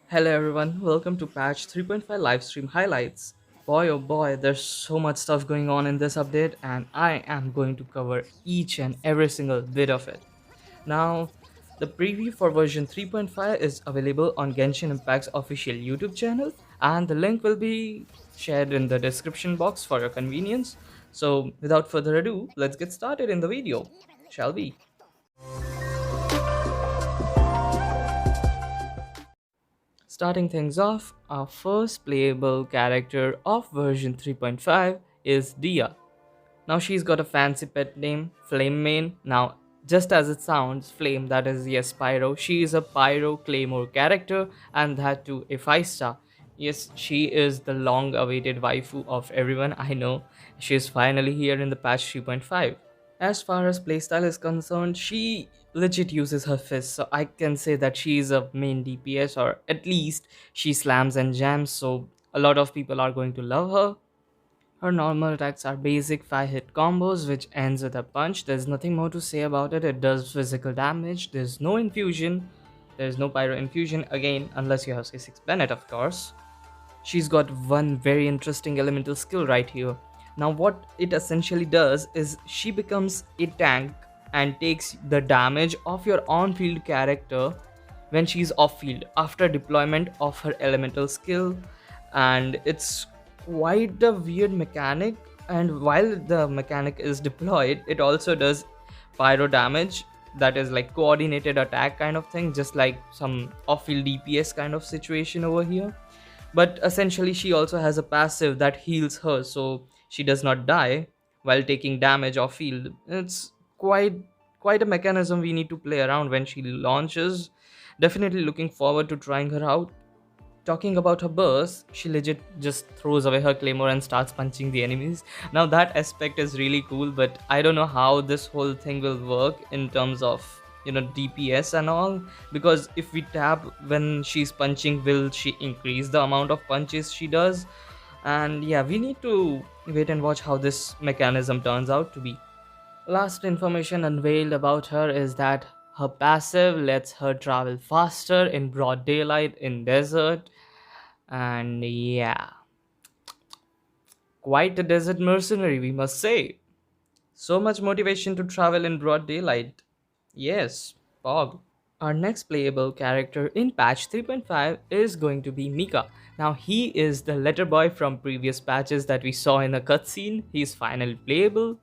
Hello everyone, welcome to patch 3.5 livestream highlights. Boy oh boy, there's so much stuff going on in this update and I am going to cover each and every single bit of it. Now, the preview for version 3.5 is available on Genshin Impact's official YouTube channel and the link will be shared in the description box for your convenience. So, without further ado, let's get started in the video, shall we? Starting things off, our first playable character of version 3.5 is Dia. Now she's got a fancy pet name, Flame Mane. Now, just as it sounds, Flame, that is, yes, Pyro. She is a Pyro Claymore character, and that too a 5 star. Yes, she is the long awaited waifu of everyone, I know. She is finally here in the patch 3.5. As far as playstyle is concerned, she legit uses her fists, so I can say that she is a main DPS, or at least she slams and jams, so a lot of people are going to love her. Her normal attacks are basic 5 hit combos which ends with a punch. There's nothing more to say about it. It does physical damage. There's no infusion. There's no pyro infusion again unless you have C6 Bennett, of course. She's got one very interesting elemental skill right here. Now what it essentially does is she becomes a tank and takes the damage of your on-field character when she's off-field after deployment of her elemental skill, and it's quite a weird mechanic. And while the mechanic is deployed, it also does pyro damage, that is like coordinated attack kind of thing, just like some off-field DPS kind of situation over here. But essentially she also has a passive that heals her so she does not die while taking damage off field. It's quite a mechanism we need to play around when she launches. Definitely looking forward to trying her out. Talking about her burst, she legit just throws away her claymore and starts punching the enemies. Now that aspect is really cool, but I don't know how this whole thing will work in terms of, DPS and all, because if we tap when she's punching, will she increase the amount of punches she does? And yeah, we need to wait and watch how this mechanism turns out to be. Last information unveiled about her is that her passive lets her travel faster in broad daylight in desert. And yeah, quite a desert mercenary, we must say. So much motivation to travel in broad daylight. Yes, Pog. Our next playable character in patch 3.5 is going to be Mika. Now he is the letter boy from previous patches that we saw in a cutscene. He's finally playable.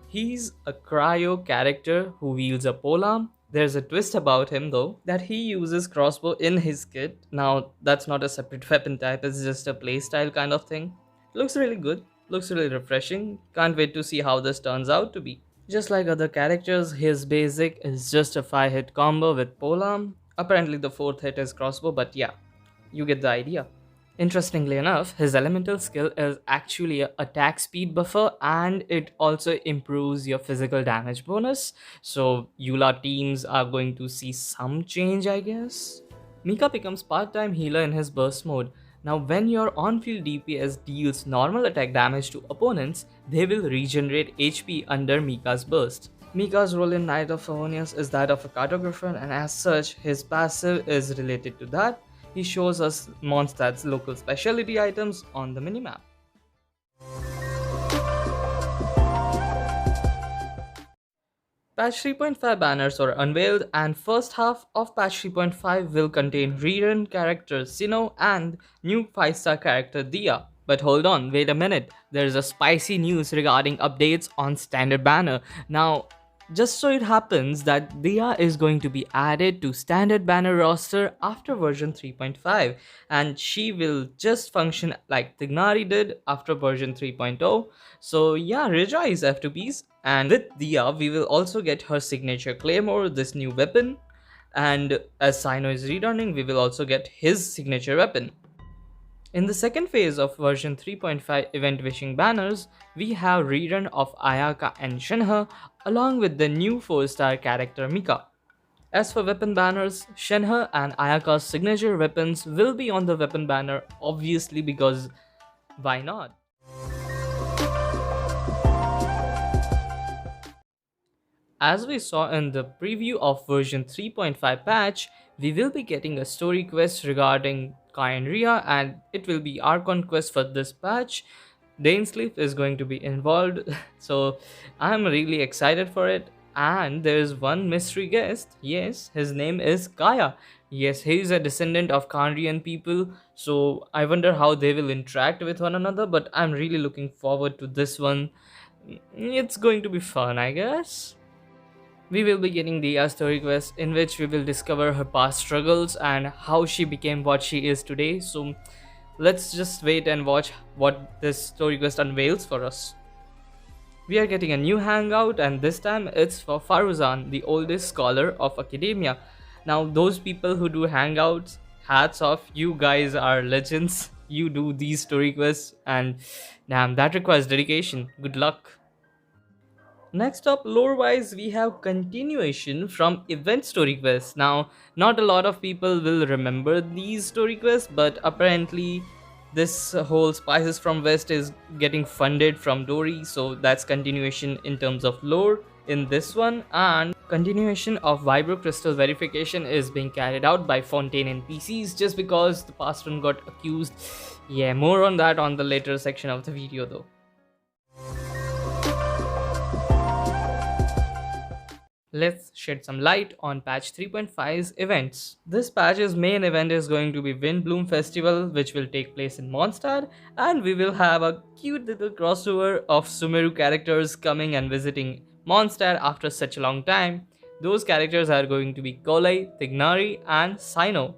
He's a cryo character who wields a polearm. There's a twist about him though, that he uses crossbow in his kit. Now that's not a separate weapon type, it's just a playstyle kind of thing. Looks really good, looks really refreshing. Can't wait to see how this turns out to be. Just like other characters, his basic is just a 5 hit combo with polearm. Apparently the 4th hit is crossbow, but yeah, you get the idea. Interestingly enough, his elemental skill is actually a attack speed buffer and it also improves your physical damage bonus. So Eula teams are going to see some change, I guess. Mika becomes part-time healer in his burst mode. Now when your on-field DPS deals normal attack damage to opponents, they will regenerate HP under Mika's burst. Mika's role in Knight of Favonius is that of a cartographer, and as such, his passive is related to that. He shows us Mondstadt's local specialty items on the minimap. Patch 3.5 banners were unveiled, and first half of patch 3.5 will contain rerun character Sinnoh and new 5-star character Dia. But hold on, wait a minute, there's a spicy news regarding updates on standard banner. Now, just so it happens that Dia is going to be added to standard banner roster after version 3.5, and she will just function like Tignari did after version 3.0. So yeah, rejoice F2Ps. And with Dia, we will also get her signature Claymore, this new weapon, and as Sinnoh is returning, we will also get his signature weapon. In the second phase of version 3.5 event wishing banners, we have rerun of Ayaka and Shenhe along with the new 4-star character Mika. As for weapon banners, Shenhe and Ayaka's signature weapons will be on the weapon banner, obviously, because why not? As we saw in the preview of version 3.5 patch, we will be getting a story quest regarding Kai and Ria, and it will be our conquest for this patch. Dainsleep is going to be involved, so I'm really excited for it. And there's one mystery guest. Yes, his name is Kaya. Yes, he is a descendant of Kandrian people, so I wonder how they will interact with one another. But I'm really looking forward to this one. It's going to be fun, I guess. We will be getting the story quest in which we will discover her past struggles and how she became what she is today. So let's just wait and watch what this story quest unveils for us. We are getting a new hangout, and this time it's for Faruzan, the oldest scholar of academia. Now, those people who do hangouts, hats off, you guys are legends. You do these story quests, and damn, that requires dedication. Good luck. Next up, lore wise, we have continuation from event story quests. Now, not a lot of people will remember these story quests, but apparently, this whole Spices from West is getting funded from Dory, so that's continuation in terms of lore in this one. And continuation of Vibro Crystal verification is being carried out by Fontaine NPCs just because the past one got accused. Yeah, more on that on the later section of the video though. Let's shed some light on patch 3.5's events. This patch's main event is going to be Windbloom Festival, which will take place in Mondstadt, and we will have a cute little crossover of Sumeru characters coming and visiting Mondstadt after such a long time. Those characters are going to be Golei, Tignari, and Sino.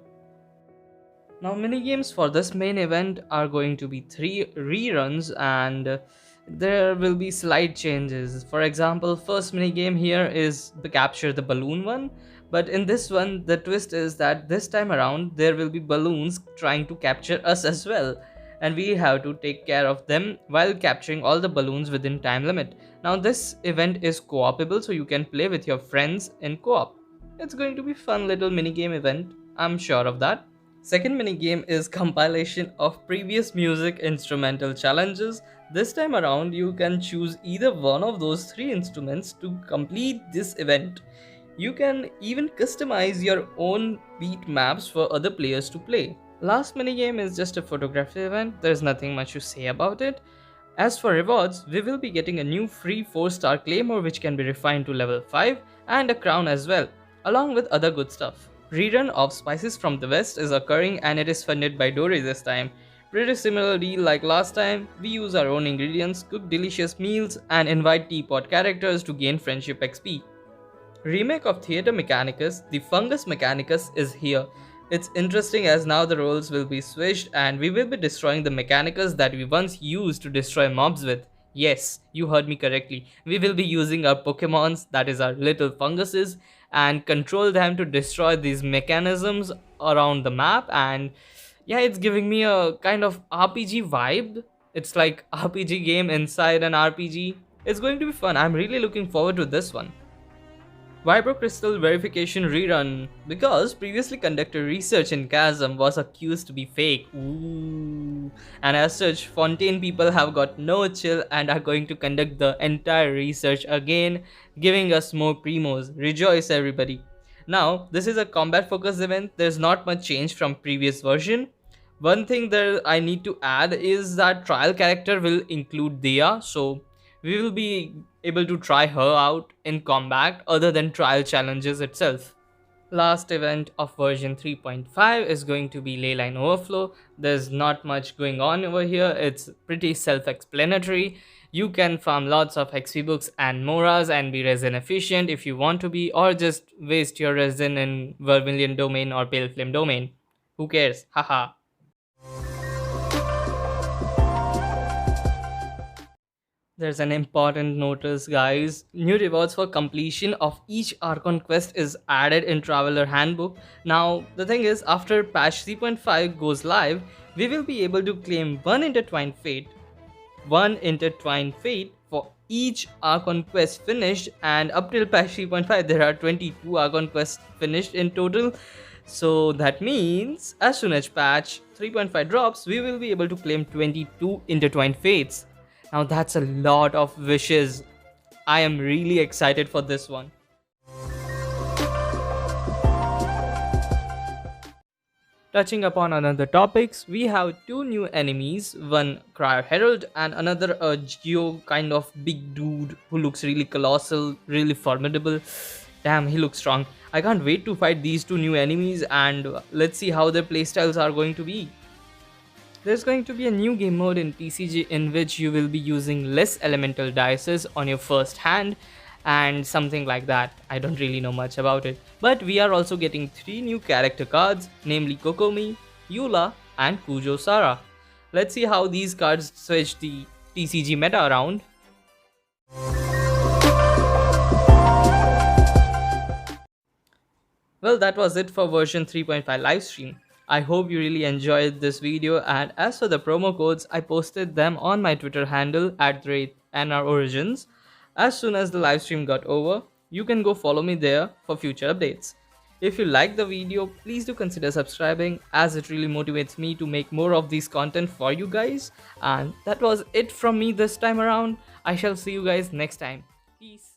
Now, minigames for this main event are going to be 3 reruns, and there will be slight changes. For example, first minigame here is the capture the balloon one, but in this one the twist is that this time around there will be balloons trying to capture us as well, and we have to take care of them while capturing all the balloons within time limit. Now this event is co-opable, so you can play with your friends in co-op. It's going to be fun little minigame event, I'm sure of that. Second minigame is compilation of previous music instrumental challenges. This time around, you can choose either one of those 3 instruments to complete this event. You can even customize your own beat maps for other players to play. Last minigame is just a photography event, there's nothing much to say about it. As for rewards, we will be getting a new free 4-star claymore which can be refined to level 5 and a crown as well, along with other good stuff. Rerun of Spices from the West is occurring and it is funded by Dory this time. Pretty similar deal like last time, we use our own ingredients, cook delicious meals, and invite teapot characters to gain friendship XP. Remake of Theater Mechanicus, the Fungus Mechanicus is here. It's interesting as now the roles will be switched and we will be destroying the Mechanicus that we once used to destroy mobs with. Yes, you heard me correctly. We will be using our Pokemons, that is our little funguses, and control them to destroy these mechanisms around the map. And yeah, it's giving me a kind of RPG vibe. It's like RPG game inside an RPG. It's going to be fun. I'm really looking forward to this one. Vibro Crystal verification rerun, because previously conducted research in Chasm was accused to be fake. Ooh. And as such, Fontaine people have got no chill and are going to conduct the entire research again, giving us more primos. Rejoice everybody. Now, this is a combat focused event. There's not much change from previous version. One thing that I need to add is that trial character will include Dia, so we will be able to try her out in combat other than trial challenges itself. Last event of version 3.5 is going to be Leyline Overflow. There's not much going on over here, it's pretty self-explanatory. You can farm lots of XP books and Moras and be resin efficient if you want to be, or just waste your resin in Vermilion domain or Pale Flame domain. Who cares? Haha. There's an important notice, guys. New rewards for completion of each Archon quest is added in Traveler Handbook. Now, the thing is, after patch 3.5 goes live, we will be able to claim one intertwined fate for each Archon quest finished, and up till patch 3.5 there are 22 Archon quests finished in total. So that means as soon as patch 3.5 drops, we will be able to claim 22 intertwined fates. Now that's a lot of wishes. I am really excited for this one. Touching upon another topics, we have two new enemies, one Cryo Herald and another a Geo kind of big dude who looks really colossal, really formidable. Damn, he looks strong. I can't wait to fight these two new enemies and let's see how their playstyles are going to be. There's going to be a new game mode in TCG in which you will be using less elemental dices on your first hand and something like that. I don't really know much about it. But we are also getting 3 new character cards, namely Kokomi, Eula and Kujo Sara. Let's see how these cards switch the TCG meta around. Well, that was it for version 3.5 livestream. I hope you really enjoyed this video, and as for the promo codes, I posted them on my Twitter handle at Nr.OriginZ. As soon as the livestream got over, you can go follow me there for future updates. If you like the video, please do consider subscribing as it really motivates me to make more of these content for you guys. And that was it from me this time around. I shall see you guys next time. Peace.